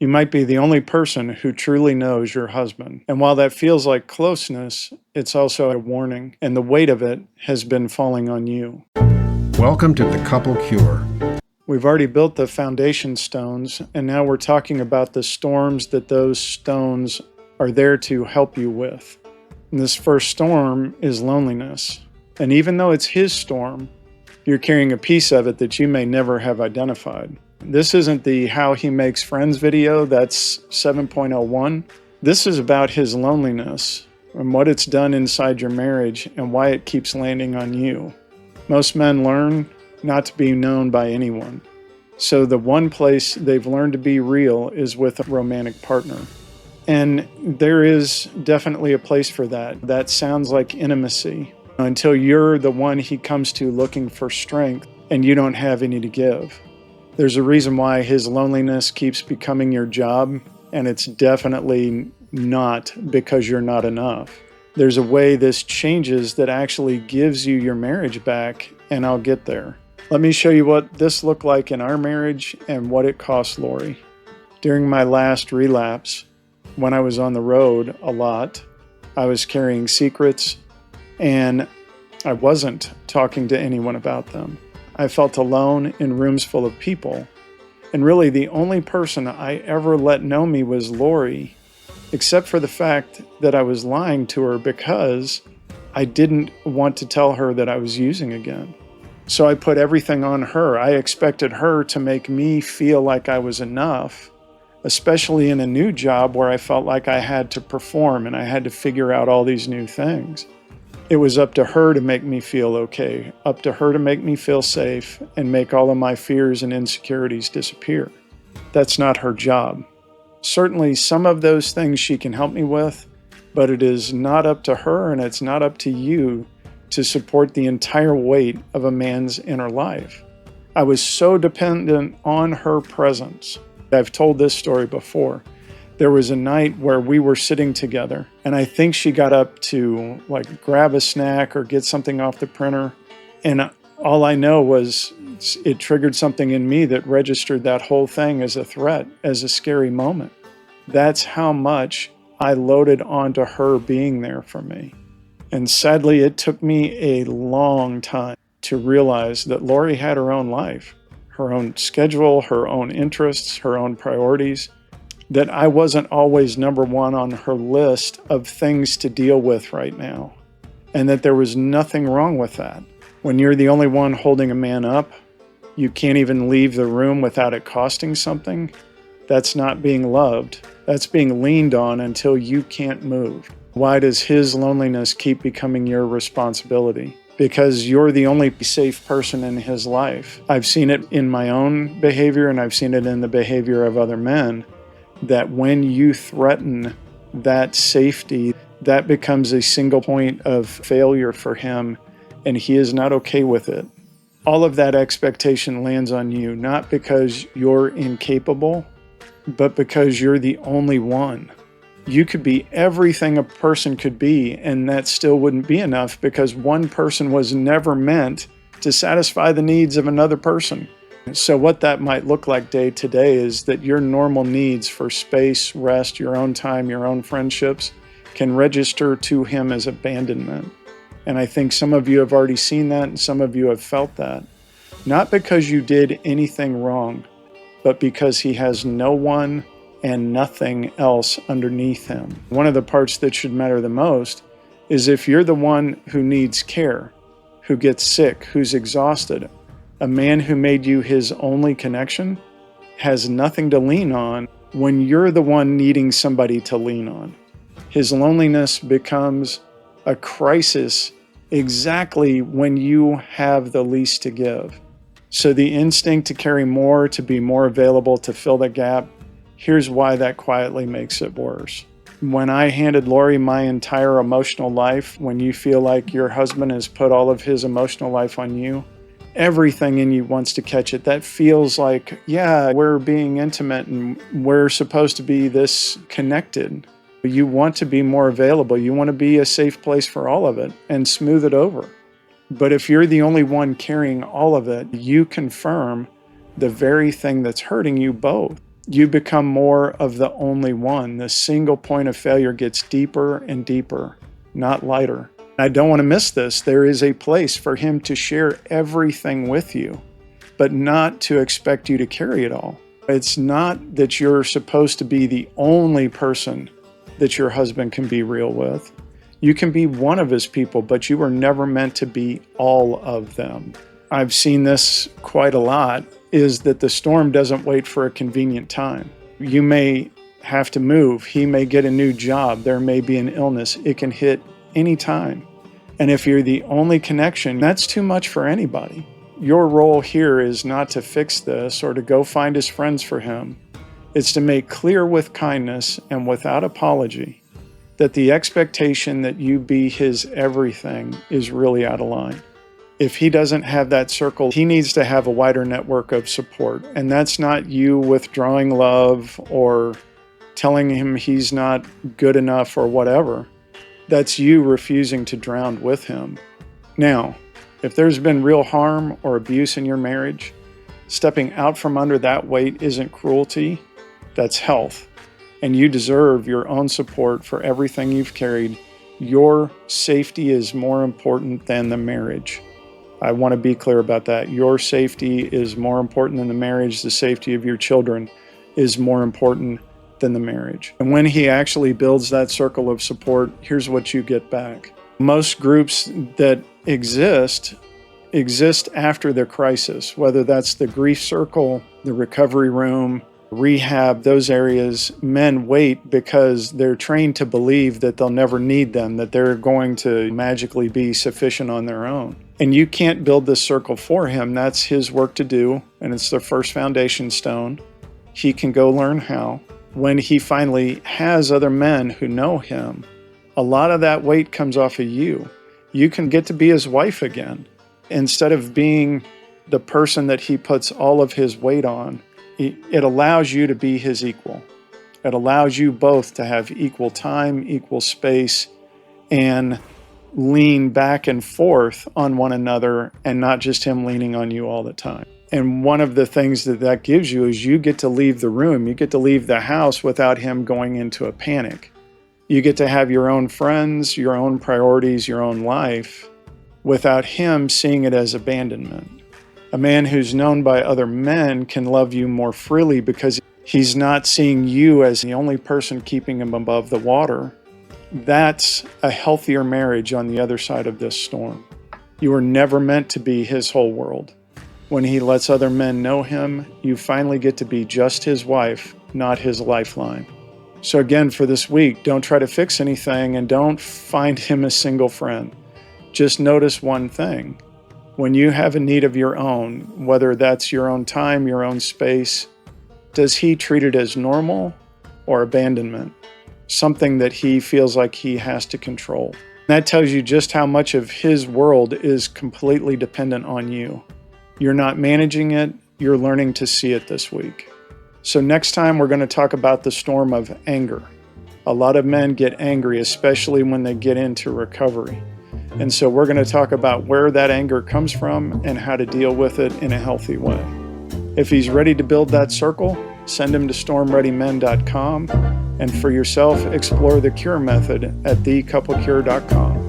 You might be the only person who truly knows your husband. And while that feels like closeness, it's also a warning, and the weight of it has been falling on you. Welcome to the Couple Cure. We've already built the foundation stones, and now we're talking about the storms that those stones are there to help you with. And this first storm is loneliness. And even though it's his storm, you're carrying a piece of it that you may never have identified. This isn't the How He Makes Friends video, that's 7.01. This is about his loneliness and what it's done inside your marriage and why it keeps landing on you. Most men learn not to be known by anyone. So the one place they've learned to be real is with a romantic partner. And there is definitely a place for that. That sounds like intimacy until you're the one he comes to looking for strength and you don't have any to give. There's a reason why his loneliness keeps becoming your job, and it's definitely not because you're not enough. There's a way this changes that actually gives you your marriage back, and I'll get there. Let me show you what this looked like in our marriage and what it cost Lori. During my last relapse, when I was on the road a lot, I was carrying secrets, and I wasn't talking to anyone about them. I felt alone in rooms full of people. And really the only person I ever let know me was Lori, except for the fact that I was lying to her because I didn't want to tell her that I was using again. So I put everything on her. I expected her to make me feel like I was enough, especially in a new job where I felt like I had to perform and I had to figure out all these new things. It was up to her to make me feel okay, up to her to make me feel safe and make all of my fears and insecurities disappear. That's not her job. Certainly some of those things she can help me with, but it is not up to her and it's not up to you to support the entire weight of a man's inner life. I was so dependent on her presence. I've told this story before. There was a night where we were sitting together, and I think she got up to grab a snack or get something off the printer. And all I know was it triggered something in me that registered that whole thing as a threat, as a scary moment. That's how much I loaded onto her being there for me. And sadly, it took me a long time to realize that Lori had her own life, her own schedule, her own interests, her own priorities, that I wasn't always number one on her list of things to deal with right now, and that there was nothing wrong with that. When you're the only one holding a man up, you can't even leave the room without it costing something. That's not being loved. That's being leaned on until you can't move. Why does his loneliness keep becoming your responsibility? Because you're the only safe person in his life. I've seen it in my own behavior, and I've seen it in the behavior of other men, that when you threaten that safety, that becomes a single point of failure for him, and he is not okay with it. All of that expectation lands on you, not because you're incapable, but because you're the only one. You could be everything a person could be, and that still wouldn't be enough because one person was never meant to satisfy the needs of another person. So what that might look like day to day is that your normal needs for space, rest, your own time, your own friendships can register to him as abandonment. And I think some of you have already seen that and some of you have felt that. Not because you did anything wrong, but because he has no one and nothing else underneath him. One of the parts that should matter the most is if you're the one who needs care, who gets sick, who's exhausted, a man who made you his only connection has nothing to lean on when you're the one needing somebody to lean on. His loneliness becomes a crisis exactly when you have the least to give. So the instinct to carry more, to be more available, to fill the gap, here's why that quietly makes it worse. When I handed Lori my entire emotional life, when you feel like your husband has put all of his emotional life on you, everything in you wants to catch it. That feels like, yeah, we're being intimate and we're supposed to be this connected. You want to be more available. You want to be a safe place for all of it and smooth it over. But if you're the only one carrying all of it, you confirm the very thing that's hurting you both. You become more of the only one. The single point of failure gets deeper and deeper, not lighter. I don't want to miss this. There is a place for him to share everything with you, but not to expect you to carry it all. It's not that you're supposed to be the only person that your husband can be real with. You can be one of his people, but you were never meant to be all of them. I've seen this quite a lot, is that the storm doesn't wait for a convenient time. You may have to move. He may get a new job. There may be an illness. It can hit any time. And if you're the only connection, that's too much for anybody. Your role here is not to fix this or to go find his friends for him. It's to make clear with kindness and without apology that the expectation that you be his everything is really out of line. If he doesn't have that circle, he needs to have a wider network of support. And that's not you withdrawing love or telling him he's not good enough or whatever. That's you refusing to drown with him. Now, if there's been real harm or abuse in your marriage, stepping out from under that weight isn't cruelty, that's health. And you deserve your own support for everything you've carried. Your safety is more important than the marriage. I want to be clear about that. Your safety is more important than the marriage. The safety of your children is more important than the marriage. And when he actually builds that circle of support, here's what you get back. Most groups that exist after the crisis, whether that's the grief circle, the recovery room, rehab, those areas. Men wait because they're trained to believe that they'll never need them, that they're going to magically be sufficient on their own. And you can't build this circle for him. That's his work to do, and it's the first foundation stone. He can go learn how. When he finally has other men who know him, a lot of that weight comes off of you. You can get to be his wife again. Instead of being the person that he puts all of his weight on, it allows you to be his equal. It allows you both to have equal time, equal space, and lean back and forth on one another and not just him leaning on you all the time. And one of the things that gives you is you get to leave the room. You get to leave the house without him going into a panic. You get to have your own friends, your own priorities, your own life without him seeing it as abandonment. A man who's known by other men can love you more freely because he's not seeing you as the only person keeping him above the water. That's a healthier marriage on the other side of this storm. You were never meant to be his whole world. When he lets other men know him, you finally get to be just his wife, not his lifeline. So again, for this week, don't try to fix anything and don't find him a single friend. Just notice one thing. When you have a need of your own, whether that's your own time, your own space, does he treat it as normal or abandonment? Something that he feels like he has to control. That tells you just how much of his world is completely dependent on you. You're not managing it, you're learning to see it this week. So next time we're going to talk about the storm of anger. A lot of men get angry, especially when they get into recovery. And so we're going to talk about where that anger comes from and how to deal with it in a healthy way. If he's ready to build that circle, send him to stormreadymen.com. And for yourself, explore the C.U.R.E. method at thecouplecure.com.